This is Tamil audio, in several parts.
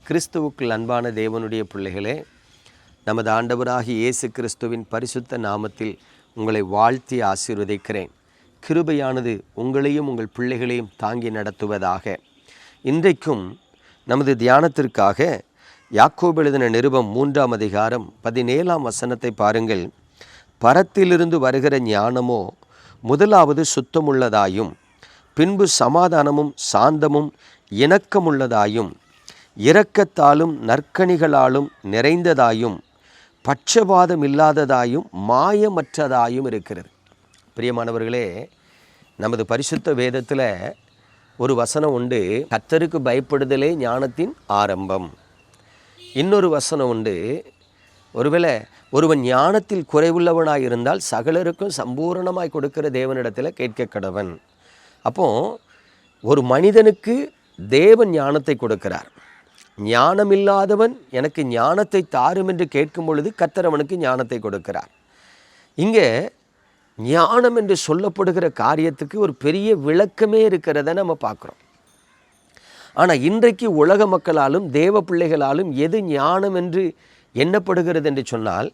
கிறிஸ்துவுக்குள் அன்பான தேவனுடைய பிள்ளைகளே, நமது ஆண்டவராகிய இயேசு கிறிஸ்துவின் பரிசுத்த நாமத்தில் உங்களை வாழ்த்தி ஆசீர்வதிக்கிறேன். கிருபையானது உங்களையும் உங்கள் பிள்ளைகளையும் தாங்கி நடத்துவதாக. இன்றைக்கும் நமது தியானத்திற்காக யாக்கோபு எழுதின நிருபம் 3ஆம் அதிகாரம் 17ஆம் வசனத்தை பாருங்கள். பரத்திலிருந்து வருகிற ஞானமோ முதலாவது சுத்தமுள்ளதாயும், பின்பு சமாதானமும் சாந்தமும் இணக்கமுள்ளதாயும், இரக்கத்தாலும் நற்கனிகளாலும் நிறைந்ததாயும், பட்சபாதம் இல்லாததாயும், மாயமற்றதாயும் இருக்கிறது. பிரியமானவர்களே, நமது பரிசுத்த வேதத்தில் ஒரு வசனம் உண்டு, கர்த்தருக்கு பயப்படுதலே ஞானத்தின் ஆரம்பம். இன்னொரு வசனம் உண்டு, ஒருவேளை ஒருவன் ஞானத்தில் குறைவுள்ளவனாய் இருந்தால் சகலருக்கும் சம்பூரணமாய் கொடுக்கிற தேவனிடத்தில் கேட்க கடவன். அப்போது ஒரு மனிதனுக்கு தேவன் ஞானத்தை கொடுக்கிறார். ஞானமில்லாதவன் எனக்கு ஞானத்தை தாரும் என்று கேட்கும் பொழுது கர்த்தர் அவனுக்கு ஞானத்தை கொடுக்கிறார். இங்கே ஞானம் என்று சொல்லப்படுகிற காரியத்துக்கு ஒரு பெரிய விளக்கமே இருக்கிறத நம்ம பார்க்குறோம். ஆனால் இன்றைக்கு உலக மக்களாலும் தேவ பிள்ளைகளாலும் எது ஞானம் என்று எண்ணப்படுகிறது என்று சொன்னால்,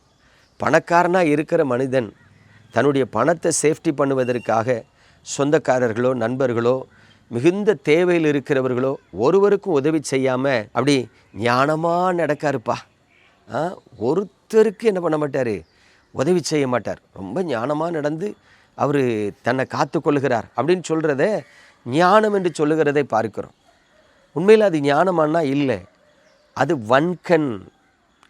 பணக்காரனாக இருக்கிற மனிதன் தன்னுடைய பணத்தை சேஃப்டி பண்ணுவதற்காக சொந்தக்காரர்களோ நண்பர்களோ மிகுந்த தேவையில் இருக்கிறவர்களோ ஒருவருக்கும் உதவி செய்யாமல் அப்படி ஞானமாக நடக்காருப்பா, ஒருத்தருக்கு என்ன பண்ண மாட்டார், உதவி செய்ய மாட்டார், ரொம்ப ஞானமாக நடந்து அவர் தன்னை காத்து கொள்ளுகிறார் அப்படின்னு சொல்கிறத ஞானம் என்று சொல்லுகிறதை பார்க்கிறோம். உண்மையில் அது ஞானமானா இல்லை, அது வன்கண்.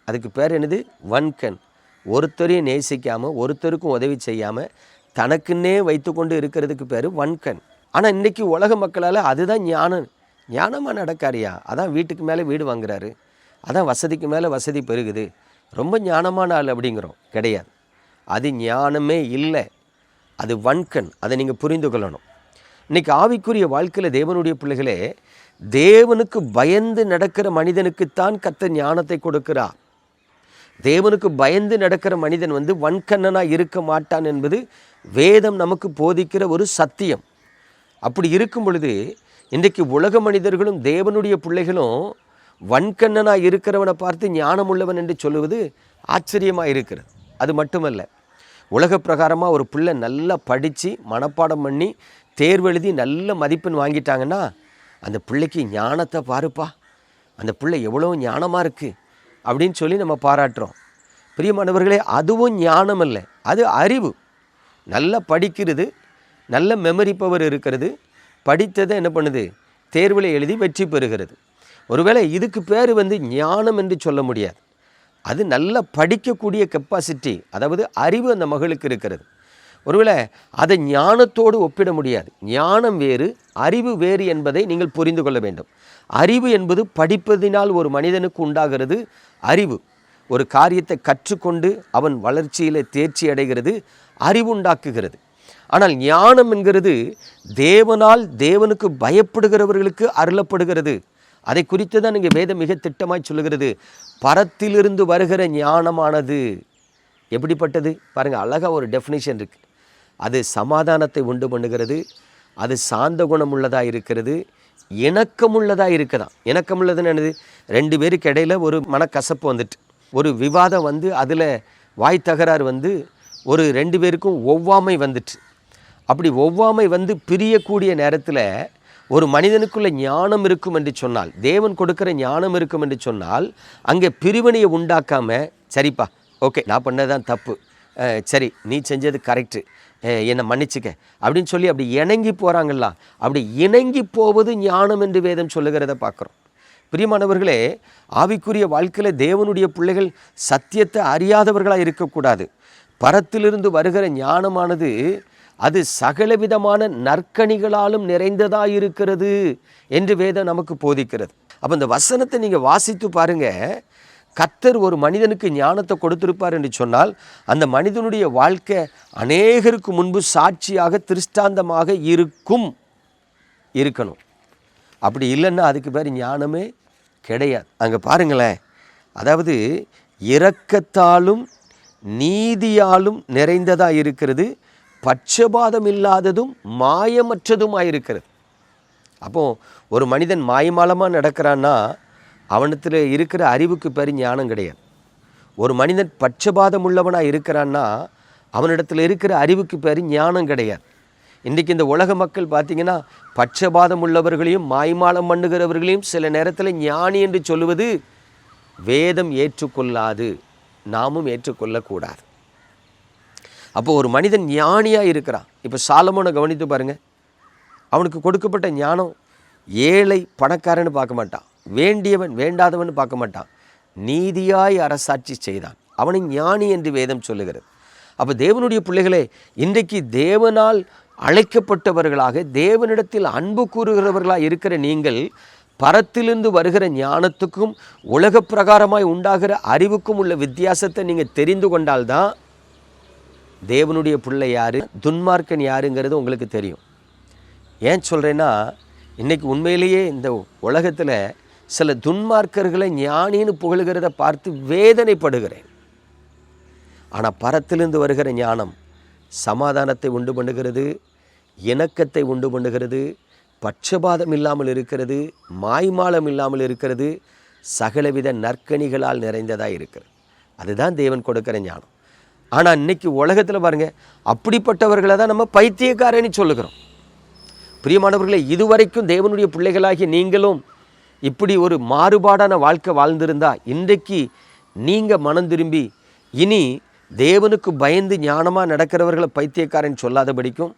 அதுக்கு பேர் என்னது? வன்கண். ஒருத்தரையும் நேசிக்காமல் ஒருத்தருக்கும் உதவி செய்யாமல் தனக்குன்னே வைத்து கொண்டு இருக்கிறதுக்கு பேர் வன்கண். ஆனால் இன்றைக்கி உலக மக்களால் அதுதான் ஞானமாக நடக்காரியா, அதான் வீட்டுக்கு மேலே வீடு வாங்குறாரு, அதான் வசதிக்கு மேலே வசதி பெருகுது, ரொம்ப ஞானமான ஆள் அப்படிங்கிறோம். கிடையாது, அது ஞானமே இல்லை, அது வன்கண். அதை நீங்கள் புரிந்து கொள்ளணும். இன்றைக்கி ஆவிக்குரிய வாழ்க்கையில் தேவனுடைய பிள்ளைகளே, தேவனுக்கு பயந்து நடக்கிற மனிதனுக்குத்தான் கர்த்தர் ஞானத்தை கொடுக்கிறார். தேவனுக்கு பயந்து நடக்கிற மனிதன் வன்கண்ணனாக இருக்க மாட்டான் என்பது வேதம் நமக்கு போதிக்கிற ஒரு சத்தியம். அப்படி இருக்கும் பொழுது இன்றைக்கு உலக மனிதர்களும் தேவனுடைய பிள்ளைகளும் வன்கண்ணனாக இருக்கிறவனை பார்த்து ஞானம் உள்ளவன் என்று சொல்லுவது ஆச்சரியமாக இருக்கிறது. அது மட்டுமல்ல, உலக பிரகாரமாக ஒரு பிள்ளை நல்லா படித்து மனப்பாடம் பண்ணி தேர்வு எழுதி நல்ல மதிப்பெண் வாங்கிட்டாங்கன்னா அந்த பிள்ளைக்கு ஞானத்தை பாருப்பா, அந்த பிள்ளை எவ்வளோ ஞானமாக இருக்குது அப்படின்னு சொல்லி நம்ம பாராட்டுறோம். பிரியமானவர்களே, அதுவும் ஞானம் அல்ல, அது அறிவு. நல்லா படிக்கிறது, நல்ல மெமரி பவர் இருக்கிறது, படித்ததை என்ன பண்ணுது, தேர்வில் எழுதி வெற்றி பெறுகிறது. ஒருவேளை இதுக்கு பேர் ஞானம் என்று சொல்ல முடியாது. அது நல்லா படிக்கக்கூடிய கெப்பாசிட்டி, அதாவது அறிவு அந்த மகளுக்கு இருக்கிறது. ஒருவேளை அதை ஞானத்தோடு ஒப்பிட முடியாது. ஞானம் வேறு, அறிவு வேறு என்பதை நீங்கள் புரிந்து கொள்ள வேண்டும். அறிவு என்பது படிப்பதினால் ஒரு மனிதனுக்கு உண்டாகிறது அறிவு. ஒரு காரியத்தை கற்றுக்கொண்டு அவன் வளர்ச்சியில் தேர்ச்சி அடைகிறது, அறிவு உண்டாக்குகிறது. ஆனால் ஞானம் என்கிறது தேவனால் தேவனுக்கு பயப்படுகிறவர்களுக்கு அருளப்படுகிறது. அதை குறித்து தான் இங்கே வேதம் மிக திட்டமாய் சொல்லுகிறது. பரத்திலிருந்து வருகிற ஞானமானது எப்படிப்பட்டது பாருங்கள், அழகாக ஒரு டெஃபினிஷன் இருக்குது. அது சமாதானத்தை உண்டு பண்ணுகிறது, அது சாந்த குணம் உள்ளதாக இருக்கிறது, இணக்கமுள்ளதாக இருக்குதான். இணக்கமுள்ளதுன்னு என்னது? ரெண்டு பேருக்கு இடையில் ஒரு மனக்கசப்பு வந்துட்டு, ஒரு விவாதம் அதில் வாய் தகராறு ஒரு ரெண்டு பேருக்கும் ஒவ்வாமை வந்துட்டு, அப்படி ஒவ்வாமை பிரியக்கூடிய நேரத்தில் ஒரு மனிதனுக்குள்ள ஞானம் இருக்கும் என்று சொன்னால், தேவன் கொடுக்குற ஞானம் இருக்கும் என்று சொன்னால், அங்கே பிரிவினையை உண்டாக்காமல், சரிப்பா ஓகே நான் பண்ணதான் தப்பு, சரி நீ செஞ்சது கரெக்டு, என்னை மன்னிச்சுக்க அப்படின்னு சொல்லி அப்படி இணங்கி போகிறாங்களா, அப்படி இணங்கி போவது ஞானம் என்று வேதம் சொல்லுகிறத பார்க்குறோம். பிரியமானவர்களே, ஆவிக்குரிய வாழ்க்கையில் தேவனுடைய பிள்ளைகள் சத்தியத்தை அறியாதவர்களாக இருக்கக்கூடாது. பரத்திலிருந்து வருகிற ஞானமானது அது சகலவிதமான நற்கனிகளாலும் நிறைந்ததாக இருக்கிறது என்று வேதம் நமக்கு போதிக்கிறது. அப்போ இந்த வசனத்தை நீங்கள் வாசித்து பாருங்கள். கர்த்தர் ஒரு மனிதனுக்கு ஞானத்தை கொடுத்திருப்பார் என்று சொன்னால், அந்த மனிதனுடைய வாழ்க்கை அநேகருக்கு முன்பு சாட்சியாக திருஷ்டாந்தமாக இருக்கணும். அப்படி இல்லைன்னா அதுக்கு பேர் ஞானமே கிடையாது. அங்கே பாருங்களேன், அதாவது இரக்கத்தாலும் நீதியாலும் நிறைந்ததாக இருக்கிறது, பட்சபாதம் இல்லாததும் மாயமற்றதுமாக இருக்கிறது. அப்போது ஒரு மனிதன் மாயமாலமாக நடக்கிறான்னா அவனத்தில் இருக்கிற அறிவுக்கு பேர் ஞானம் கிடையாது. ஒரு மனிதன் பட்சபாதம் உள்ளவனாக இருக்கிறான்னா அவனிடத்தில் இருக்கிற அறிவுக்கு பேர் ஞானம் கிடையாது. இன்றைக்கி இந்த உலக மக்கள் பார்த்திங்கன்னா பட்சபாதம் உள்ளவர்களையும் மாய்மாலம் பண்ணுகிறவர்களையும் சில நேரத்தில் ஞானி என்று சொல்லுவது வேதம் ஏற்றுக்கொள்ளாது, நாமும் ஏற்றுக்கொள்ளக்கூடாது. அப்போது ஒரு மனிதன் ஞானியாக இருக்கிறான். இப்போ சாலமோனை கவனித்து பாருங்கள். அவனுக்கு கொடுக்கப்பட்ட ஞானம் ஏழை பணக்காரன்னு பார்க்க மாட்டான், வேண்டியவன் வேண்டாதவன் பார்க்க மாட்டான், நீதியாய் அரசாட்சி செய்தான். அவனை ஞானி என்று வேதம் சொல்லுகிறது. அப்போ தேவனுடைய பிள்ளைகளே, இன்றைக்கு தேவனால் அழைக்கப்பட்டவர்களாக தேவனிடத்தில் அன்பு கூறுகிறவர்களாக இருக்கிற நீங்கள் பரத்திலிருந்து வருகிற ஞானத்துக்கும் உலக பிரகாரமாய் உண்டாகிற அறிவுக்கும் உள்ள வித்தியாசத்தை நீங்கள் தெரிந்து கொண்டால்தான் தேவனுடைய பிள்ளை யார், துன்மார்க்கன் யாருங்கிறது உங்களுக்கு தெரியும். ஏன் சொல்கிறேன்னா, இன்றைக்கி உண்மையிலேயே இந்த உலகத்தில் சில துன்மார்க்கர்களை ஞானின்னு புகழுகிறத பார்த்து வேதனைப்படுகிறேன். ஆனால் பரத்திலிருந்து வருகிற ஞானம் சமாதானத்தை உண்டு பண்ணுகிறது, இணக்கத்தை உண்டு பண்ணுகிறது, பட்சபாதம் இல்லாமல் இருக்கிறது, மாய்மாலம் இல்லாமல் இருக்கிறது, சகலவித நற்கனிகளால் நிறைந்ததாக இருக்கிறது. அதுதான் தேவன் கொடுக்கிற ஞானம். ஆனால் இன்றைக்கி உலகத்தில் பாருங்கள், அப்படிப்பட்டவர்களை தான் நம்ம பைத்தியக்காரன்னு சொல்லுகிறோம். பிரியமானவர்களே, இதுவரைக்கும் தேவனுடைய பிள்ளைகளாகி நீங்களும் இப்படி ஒரு மாறுபாடான வாழ்க்கை வாழ்ந்திருந்தா இன்றைக்கு நீங்கள் மனம் திரும்பி இனி தேவனுக்கு பயந்து ஞானமாக நடக்கிறவர்களை பைத்தியக்காரன் சொல்லாதபடிக்கும்,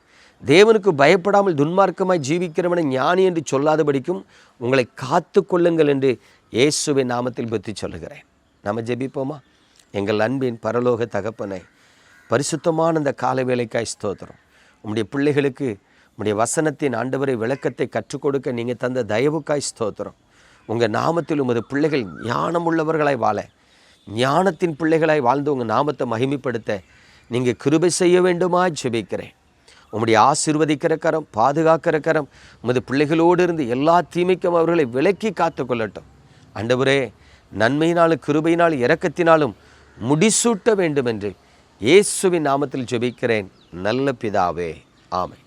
தேவனுக்கு பயப்படாமல் துன்மார்க்கமாய் ஜீவிக்கிறவனை ஞானி என்று சொல்லாதபடிக்கும் உங்களை காத்து கொள்ளுங்கள் என்று இயேசுவின் நாமத்தில் புத்தி சொல்லுகிறேன். நம்ம ஜெபிப்போமா? எங்கள் அன்பின் பரலோக தகப்பனே, பரிசுத்தமான இந்த கால வேளைக்காய் ஸ்தோத்திரம். உம்முடைய பிள்ளைகளுக்கு உம்முடைய வசனத்தின் ஆண்டவரை விளக்கத்தை கற்றுக் கொடுக்க நீங்கள் தந்த தயவுக்காய் ஸ்தோத்திரம். உங்கள் நாமத்தில் உமது பிள்ளைகள் ஞானம் உள்ளவர்களாய் வாழ, ஞானத்தின் பிள்ளைகளாய் வாழ்ந்து உங்கள் நாமத்தை மகிமைப்படுத்த நீங்கள் கிருபை செய்ய வேண்டுமா ஜெபிக்கிறேன். உம்முடைய ஆசீர்வதிக்கிற கரம், பாதுகாக்கிற கரம் உமது பிள்ளைகளோடு இருந்து எல்லா தீமைக்கும் அவர்களை விலக்கி காத்து கொள்ளட்டும். ஆண்டவரே, நன்மையினாலும் கிருபையினாலும் இரக்கத்தினாலும் முடிசூட்ட வேண்டும் என்று இயேசுவின் நாமத்தில் ஜெபிக்கிறேன் நல்ல பிதாவே, ஆமென்.